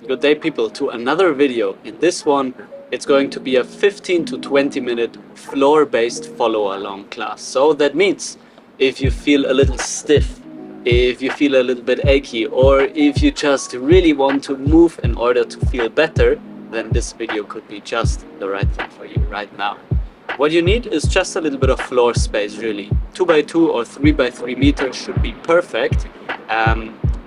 Good day, people, to another video. In this one, it's going to be a 15 to 20 minute floor-based follow-along class. So that means if you feel a little stiff, if you feel a little bit achy, or if you just really want to move in order to feel better, then this video could be just the right thing for you right now. What you need is just a little bit of floor space, really. 2 by 2 or 3 by 3 meters should be perfect.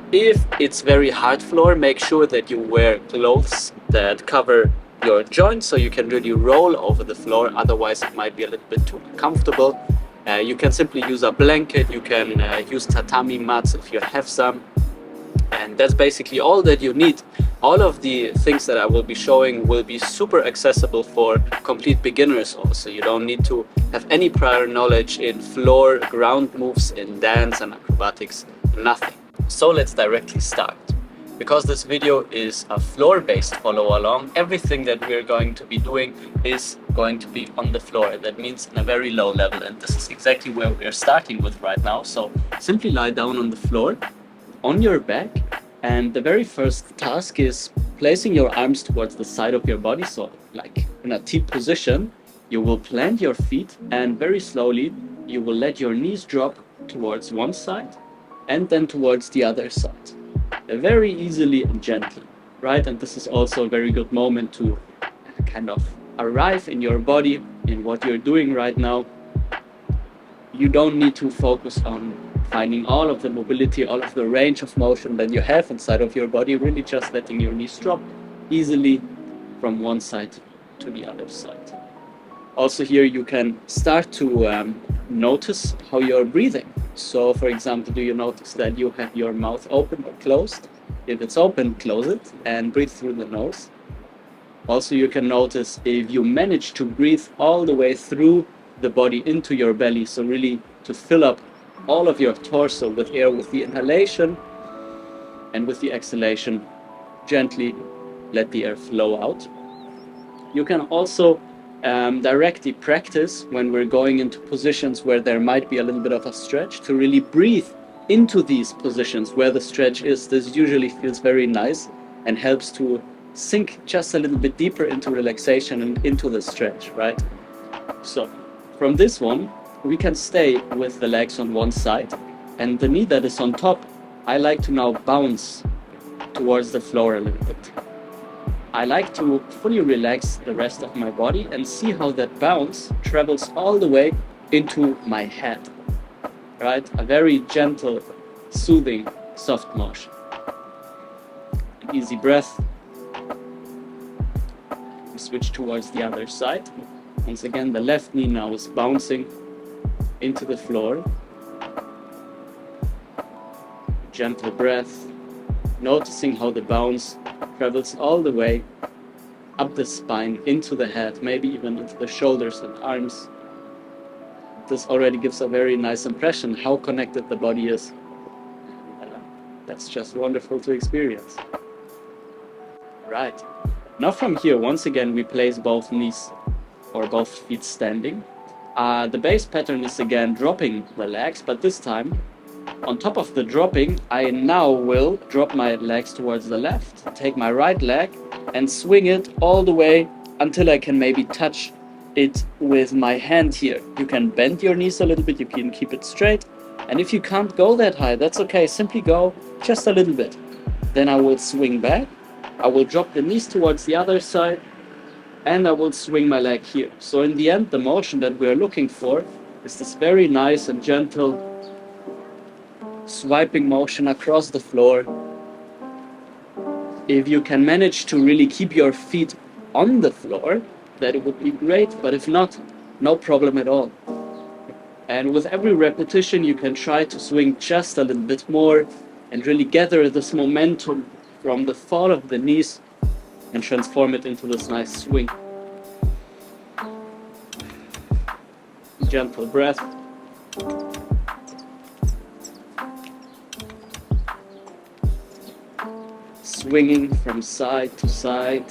If it's very hard floor, make sure that you wear clothes that cover your joints so you can really roll over the floor, otherwise it might be a little bit too uncomfortable. You can simply use a blanket, you can use tatami mats if you have some, and that's basically all that you need. All of the things that I will be showing will be super accessible for complete beginners also. You don't need to have any prior knowledge in floor, ground moves, in dance and acrobatics, nothing. So let's directly start. Because this video is a floor-based follow-along, everything that we're going to be doing is going to be on the floor. That means in a very low level, and this is exactly where we're starting with right now. So simply lie down on the floor, on your back, and the very first task is placing your arms towards the side of your body. So like in a T position, you will plant your feet and very slowly you will let your knees drop towards one side and then towards the other side. Very easily and gently, right? And this is also a very good moment to kind of arrive in your body, in what you're doing right now. You don't need to focus on finding all of the mobility, all of the range of motion that you have inside of your body, really just letting your knees drop easily from one side to the other side. Also here you can start to notice how you're breathing. So for example, do you notice that you have your mouth open or closed? If it's open, close it and breathe through the nose. Also you can notice if you manage to breathe all the way through the body into your belly, so really to fill up all of your torso with air with the inhalation, and with the exhalation gently let the air flow out. You can also directly practice when we're going into positions where there might be a little bit of a stretch to really breathe into these positions where the stretch is. This usually feels very nice and helps to sink just a little bit deeper into relaxation and into the stretch, right? So from this one, we can stay with the legs on one side, and the knee that is on top, I like to now bounce towards the floor a little bit. I like to fully relax the rest of my body and see how that bounce travels all the way into my head, right? A very gentle, soothing, soft motion. An easy breath. We switch towards the other side. Once again, the left knee now is bouncing into the floor. Gentle breath, noticing how the bounce travels all the way up the spine, into the head, maybe even into the shoulders and arms. This already gives a very nice impression how connected the body is. That's just wonderful to experience. Right. Now from here, once again, we place both knees or both feet standing. The base pattern is again dropping the legs, but this time on top of the dropping, I now will drop my legs towards the left, take my right leg and swing it all the way until I can maybe touch it with my hand here. You can bend your knees a little bit, you can keep it straight. And if you can't go that high, that's okay, simply go just a little bit. Then I will swing back, I will drop the knees towards the other side, and I will swing my leg here. So in the end, the motion that we're looking for is this very nice and gentle swiping motion across the floor. If you can manage to really keep your feet on the floor, that it would be great, but if not, no problem at all. And with every repetition, you can try to swing just a little bit more and really gather this momentum from the fall of the knees and transform it into this nice swing. Gentle breath. Swinging from side to side.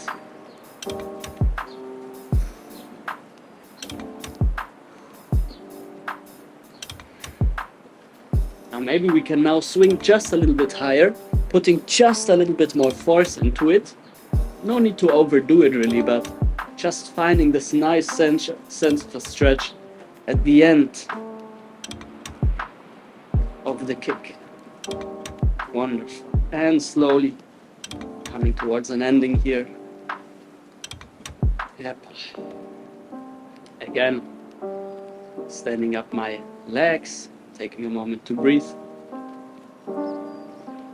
Now maybe we can now swing just a little bit higher, putting just a little bit more force into it. No need to overdo it really, but just finding this nice sense of a stretch at the end of the kick. Wonderful. And slowly coming towards an ending here. Yep. Again, standing up my legs, taking a moment to breathe.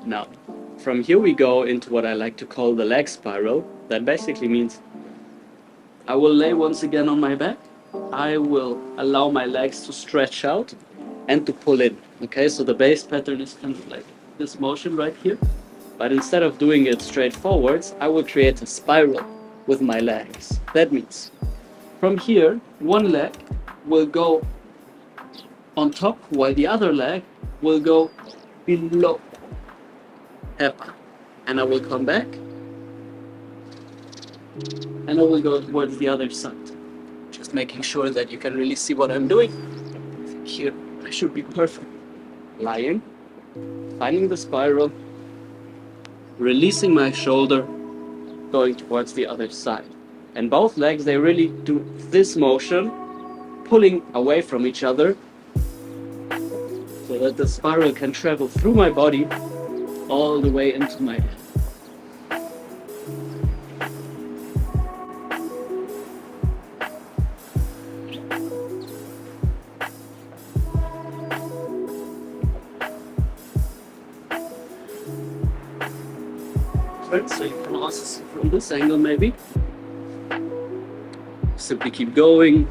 Now, from here we go into what I like to call the leg spiral. That basically means I will lay once again on my back. I will allow my legs to stretch out and to pull in. Okay, so the base pattern is kind of like this motion right here. But instead of doing it straight forwards, I will create a spiral with my legs. That means from here, one leg will go on top while the other leg will go below. And I will come back and I will go towards the other side. Just making sure that you can really see what I'm doing. Here I should be perfect. Lying, finding the spiral, releasing my shoulder, going towards the other side. And both legs, they really do this motion, pulling away from each other so that the spiral can travel through my body all the way into my head. So you can also see from this angle maybe. Simply keep going,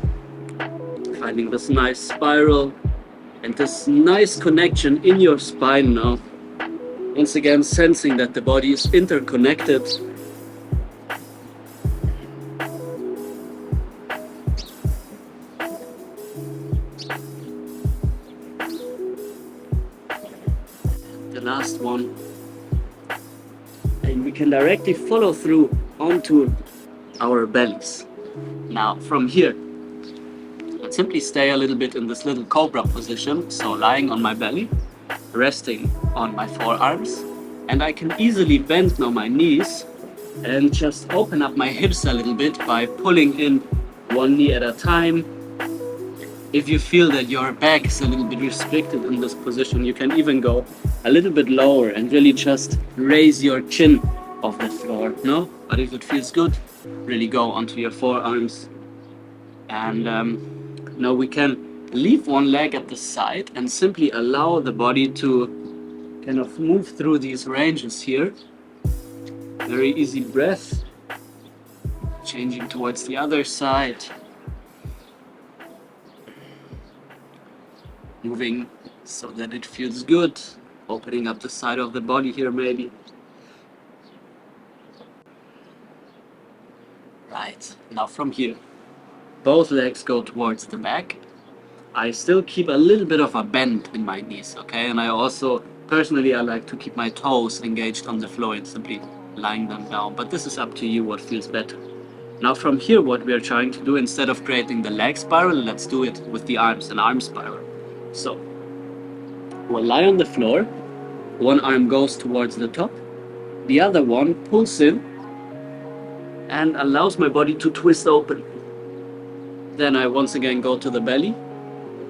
finding this nice spiral and this nice connection in your spine now. Once again, sensing that the body is interconnected. The last one. And we can directly follow through onto our bellies. Now, from here, I'll simply stay a little bit in this little cobra position, so lying on my belly, resting on my forearms, and I can easily bend now my knees and just open up my hips a little bit by pulling in one knee at a time. If you feel that your back is a little bit restricted in this position, you can even go a little bit lower and really just raise your chin off the floor, no? But if it feels good, really go onto your forearms. And now we can leave one leg at the side and simply allow the body to kind of move through these ranges here. Very easy breath. Changing towards the other side. Moving so that it feels good. Opening up the side of the body here maybe. Right, now from here, both legs go towards the back. I still keep a little bit of a bend in my knees, okay? And I also, personally, I like to keep my toes engaged on the floor and simply lying them down. But this is up to you what feels better. Now from here, what we are trying to do, instead of creating the leg spiral, let's do it with the arms, an arm spiral. So, we'll lie on the floor. One arm goes towards the top. The other one pulls in and allows my body to twist open. Then I once again go to the belly,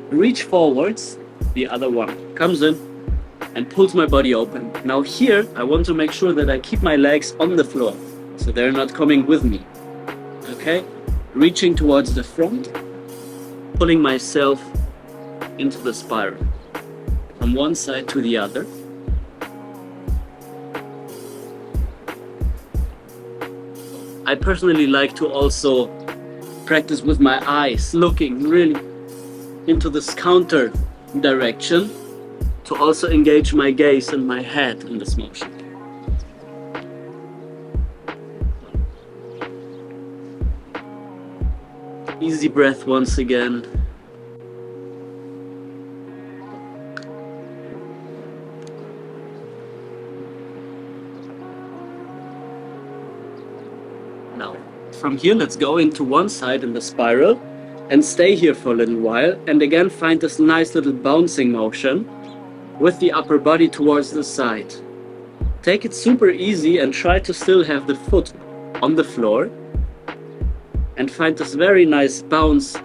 reach forwards, the other one comes in and pulls my body open. Now here, I want to make sure that I keep my legs on the floor, so they're not coming with me. Okay? Reaching towards the front, pulling myself into the spiral, from one side to the other. I personally like to also practice with my eyes, looking really into this counter direction to also engage my gaze and my head in this motion. Easy breath once again. Now, from here, let's go into one side in the spiral and stay here for a little while, and again find this nice little bouncing motion with the upper body towards the side. Take it super easy and try to still have the foot on the floor and find this very nice bounce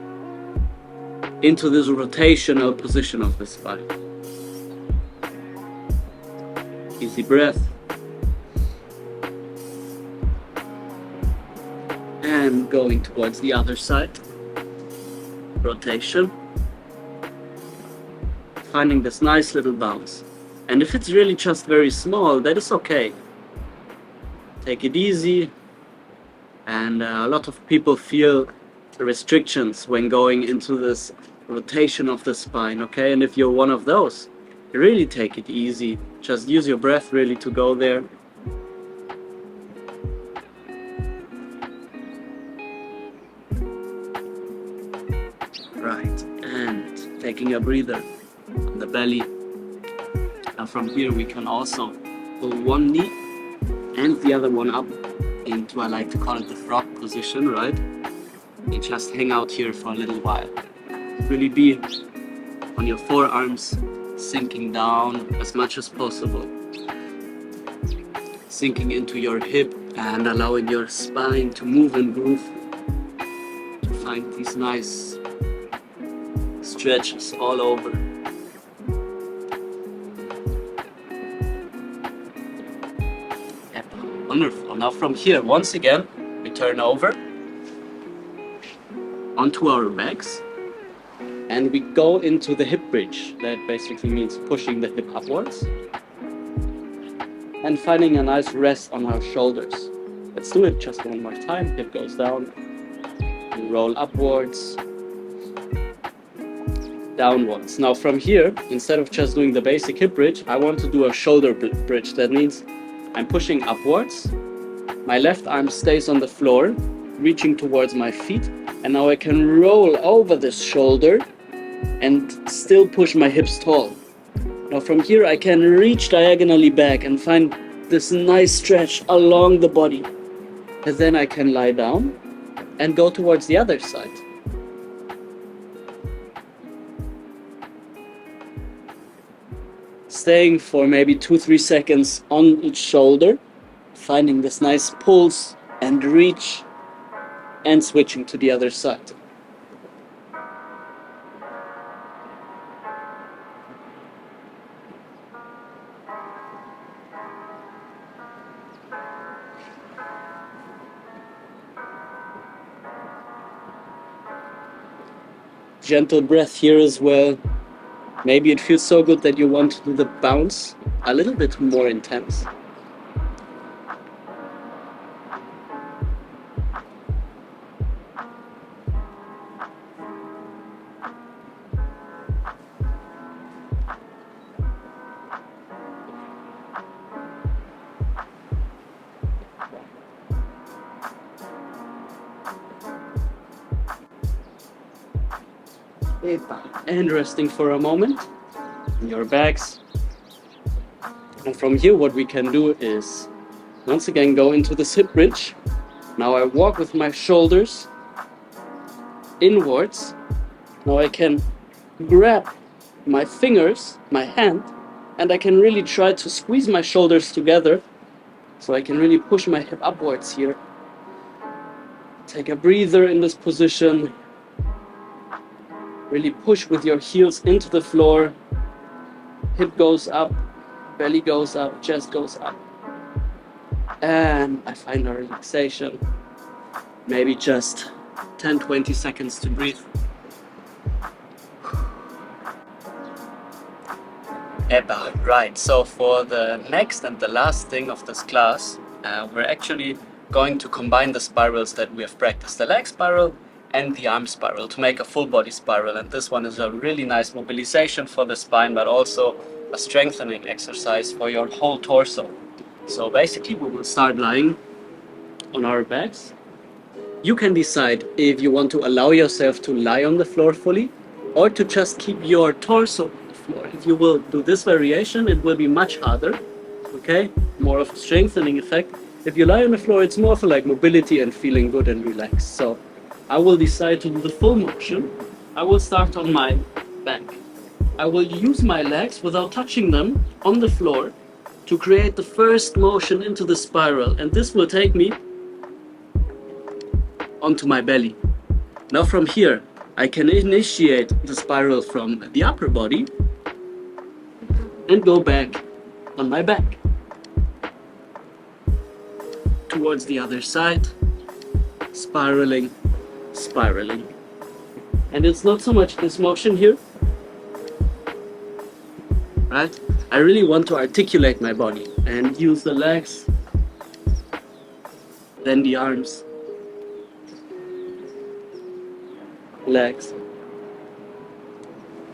into this rotational position of the spine. Easy breath. And going towards the other side. Rotation. Finding this nice little bounce. And if it's really just very small, that is okay. Take it easy. And a lot of people feel restrictions when going into this rotation of the spine, okay? And if you're one of those, really take it easy. Just use your breath really to go there. Right, and taking a breather on the belly. And from here we can also pull one knee and the other one up into, I like to call it the frog position, right? You just hang out here for a little while. Really be on your forearms, sinking down as much as possible. Sinking into your hip and allowing your spine to move and groove. To find these nice stretches all over. Yeah, wonderful. Now from here, once again, we turn over onto our backs and we go into the hip bridge. That basically means pushing the hip upwards and finding a nice rest on our shoulders. Let's do it just one more time. Hip goes down, we roll upwards, downwards. Now from here, instead of just doing the basic hip bridge, I want to do a shoulder bridge. That means I'm pushing upwards, my left arm stays on the floor, reaching towards my feet, and now I can roll over this shoulder and still push my hips tall. Now from here I can reach diagonally back and find this nice stretch along the body. And then I can lie down and go towards the other side. Staying for maybe 2-3 seconds on each shoulder, finding this nice pulse and reach, and switching to the other side. Gentle breath here as well. Maybe it feels so good that you want to do the bounce a little bit more intense. And resting for a moment in your backs. And from here what we can do is once again go into this hip bridge. Now I walk with my shoulders inwards. Now I can grab my fingers, my hand, and I can really try to squeeze my shoulders together so I can really push my hip upwards here. Take a breather in this position. Really push with your heels into the floor. Hip goes up, belly goes up, chest goes up. And I find a relaxation. Maybe just 10-20 seconds to breathe. About right. So for the next and the last thing of this class, we're actually going to combine the spirals that we have practiced. The leg spiral and the arm spiral to make a full body spiral, and this one is a really nice mobilization for the spine but also a strengthening exercise for your whole torso. So basically we will start lying on our backs. You can decide if you want to allow yourself to lie on the floor fully or to just keep your torso on the floor. If you will do this variation, it will be much harder, okay? More of a strengthening effect. If you lie on the floor, it's more for like mobility and feeling good and relaxed. So I will decide to do the full motion. I will start on my back. I will use my legs without touching them on the floor to create the first motion into the spiral, and this will take me onto my belly. Now from here, I can initiate the spiral from the upper body and go back on my back towards the other side, spiraling, spiraling. And it's not so much this motion here, right? I really want to articulate my body and use the legs, then the arms, legs,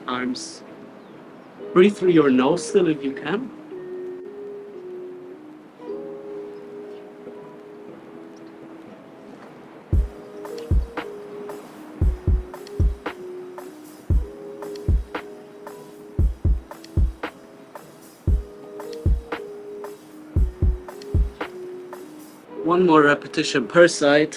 arms. Breathe through your nose still if you can. One more repetition per side.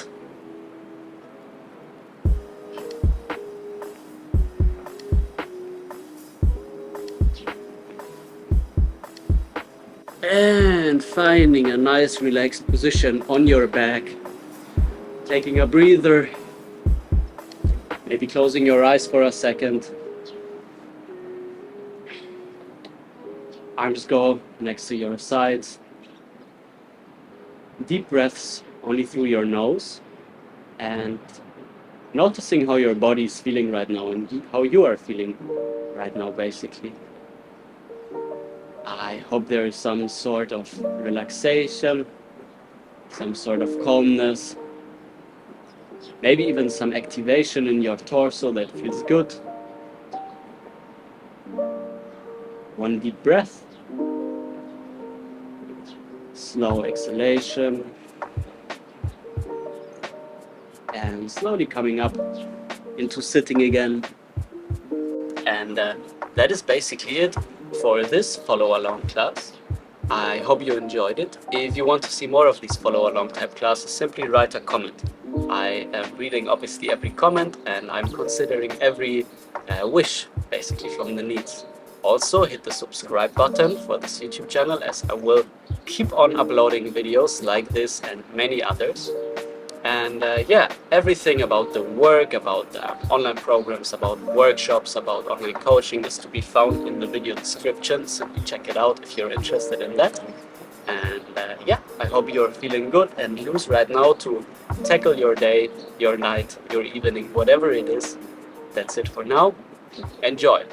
And finding a nice relaxed position on your back. Taking a breather. Maybe closing your eyes for a second. Arms go next to your sides. Deep breaths only through your nose, and noticing how your body is feeling right now and how you are feeling right now, basically. I hope there is some sort of relaxation, some sort of calmness, maybe even some activation in your torso that feels good. One deep breath. Slow exhalation, and slowly coming up into sitting again. And that is basically it for this follow along class. I hope you enjoyed it. If you want to see more of these follow along type classes, simply write a comment. I am reading obviously every comment, and I'm considering every wish basically from the needs. Also hit the subscribe button for this YouTube channel, as I will keep on uploading videos like this and many others. And yeah, everything about the work, about online programs, about workshops, about online coaching is to be found in the video description. Simply check it out if you're interested in that. And yeah, I hope you're feeling good and loose right now to tackle your day, your night, your evening, whatever it is. That's it for now. Enjoy.